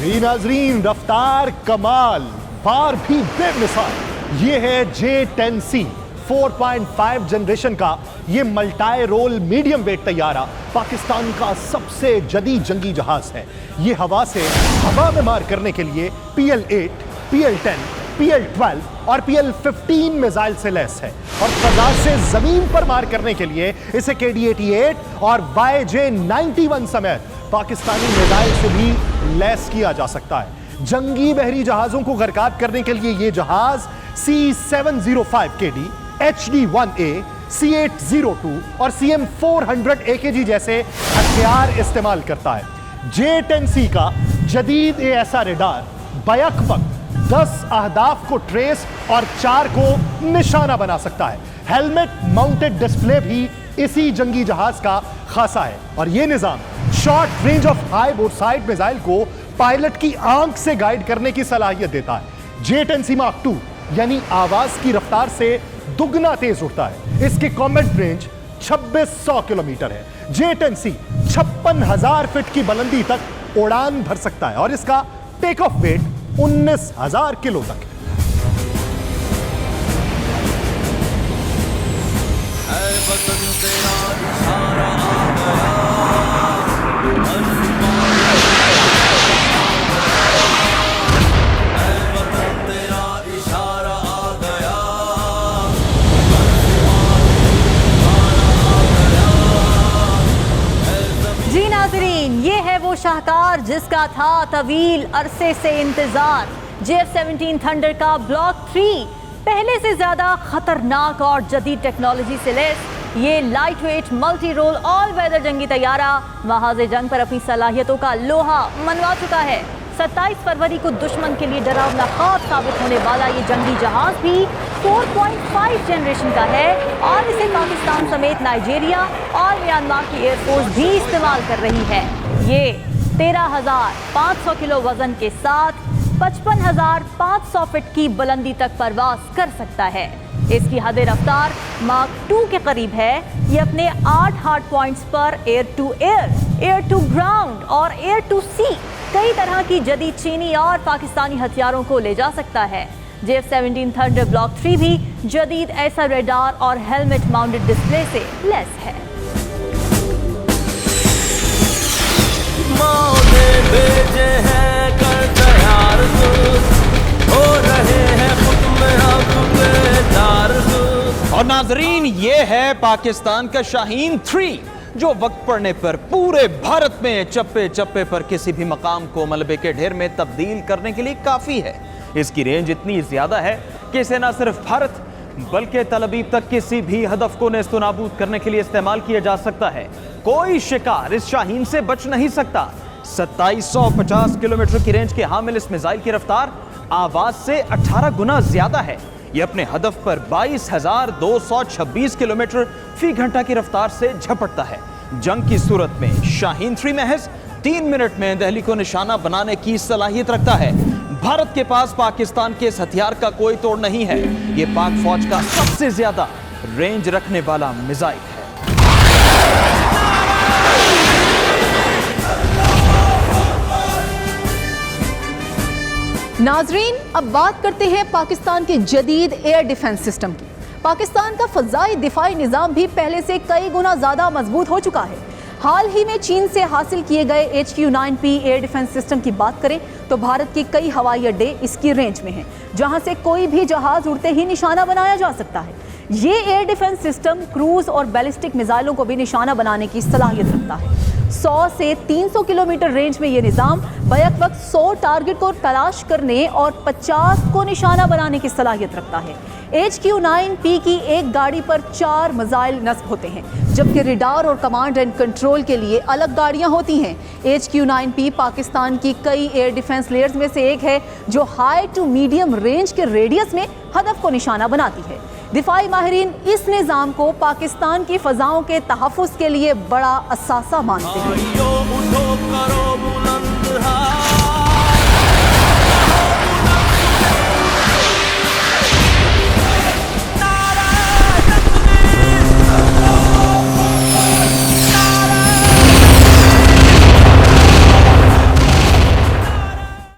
जी नाजरीन, रफ्तार कमाल, बार भी बेमिसाल। ये है J-10C 4.5 जनरेशन का ये मल्टाई रोल मीडियम वेट तैयारा पाकिस्तान का सबसे जदीद जंगी जहाज है। ये हवा से हवा में मार करने के लिए PL-8, PL-10, PL-12 और PL-15 मिसाइल से लैस है और फजा से जमीन पर मार करने के लिए इसे KD-88 और YJ-91 समेत पाकिस्तानी मिसाइल से भी लैस किया जा सकता है। जंगी बहरी जहाजों को गरकाब करने के लिए यह जहाज C-705 KD, HD-1A, C-802 और CM-400 AKG जैसे हथियार इस्तेमाल करता है। J-10C का जदीद ऐसा रेडार बैक वक्त 10 अहदाफ को ट्रेस और 4 को निशाना बना सकता है। हेलमेट माउंटेड डिस्प्ले भी इसी जंगी जहाज का खासा है और यह निजाम short range of high बोरसाइड missile को पायलट की आंख से गाइड करने की सलाहियत देता है। J-10C Mark II यानी आवाज की रफ्तार से दुगना तेज उड़ता है। इसके कॉम्बैट रेंज 2600 किलोमीटर है। J-10C 56,000 फीट की बुलंदी तक उड़ान भर सकता है और इसका टेक ऑफ वेट 19,000 किलो तक है। जी नाज़रीन, ये है वो शाहकार जिसका था तवील अरसे से इंतजार। JF-17 थंडर का ब्लॉक 3 पहले से ज्यादा खतरनाक और जदीद टेक्नोलॉजी से लैस ये light weight multi role all weather जंगी तैयारा महाज़े जंग पर अपनी सलाहियतों का लोहा मनवा चुका है। 27 फरवरी को दुश्मन के लिए डरावना ख्वाब साबित होने वाला ये जंगी जहाज भी 4.5 जनरेशन का है और इसे पाकिस्तान समेत नाइजीरिया और म्यांमार की एयरफोर्स भी इस्तेमाल कर रही है। ये 13,500 किलो वजन के साथ 55,500 फीट की बुलंदी तक परवाज कर सकता है। इसकी हद रफ्तार मार्क 2 के करीब है। ये अपने 8 हार्ड पॉइंट्स पर air to air, air to ground और एयर टू सी कई तरह की जदीद चीनी और पाकिस्तानी हथियारों को ले जा सकता है। JF-17 थंडर ब्लॉक 3 भी जदीद ऐसा रेडार और हेलमेट माउंटेड डिस्प्ले से लैस है। भेजे हैं कर तैयार हो रहे हैं खुद में हम बेदार। और नाजरीन, ये है पाकिस्तान का शाहीन 3 जो वक्त पड़ने पर पूरे भारत में चप्पे चप्पे पर किसी भी मकाम को मलबे के ढेर में तब्दील करने के लिए काफी है। इसकी रेंज इतनी ज्यादा है कि इसे न सिर्फ भारत बल्कि तलबीब तक किसी भी हदफ को नेस्तनाबूद करने के लिए इस्तेमाल किया जा सकता है। कोई शिकार इस शाहीन से बच नहीं सकता। 2750 किलोमीटर की रेंज के हामिल इस मिसाइल की रफ्तार आवाज से 18 गुना ज्यादा है। यह अपने हदफ पर 22,226 किलोमीटर फी घंटा की रफ्तार से झपटता है। जंग की सूरत में शाहीन 3 महज 3 मिनट में दिल्ली को निशाना बनाने की सलाहियत रखता है। भारत के पास पाकिस्तान के इस हथियार का कोई तोड़ नहीं है। यह पाक फौज का सबसे ज्यादा रेंज रखने वाला मिसाइल है। नाजरीन, अब बात करते हैं पाकिस्तान के जदीद एयर डिफेंस सिस्टम की। पाकिस्तान का फजाई दिफाई निज़ाम भी पहले से कई गुना ज़्यादा मजबूत हो चुका है। हाल ही में चीन से हासिल किए गए HQ-9P एयर डिफेंस सिस्टम की बात करें तो भारत के कई हवाई अड्डे इसकी रेंज में हैं, जहां से कोई भी जहाज उड़ते ही निशाना बनाया जा सकता है। ये एयर डिफेंस सिस्टम क्रूज और बैलिस्टिक मिसाइलों को भी निशाना बनाने की सलाहियत रखता है। 100 से 300 किलोमीटर रेंज में ये निज़ाम बैक वक्त 100 टारगेट को तलाश करने और 50 को निशाना बनाने की सलाहियत रखता है। HQ-9P की एक गाड़ी पर 4 मिसाइल नस्ब होते हैं, जबकि रिडार और कमांड एंड कंट्रोल के लिए अलग गाड़ियां होती हैं। HQ-9P पाकिस्तान की कई एयर डिफेंस लेयर्स में से एक है जो हाई टू मीडियम रेंज के रेडियस में हदफ को निशाना बनाती है। दिफाई माहिरीन इस निज़ाम को पाकिस्तान की फ़ज़ाओं के तहफ़्फ़ुज़ के लिए बड़ा असासा मानते हैं।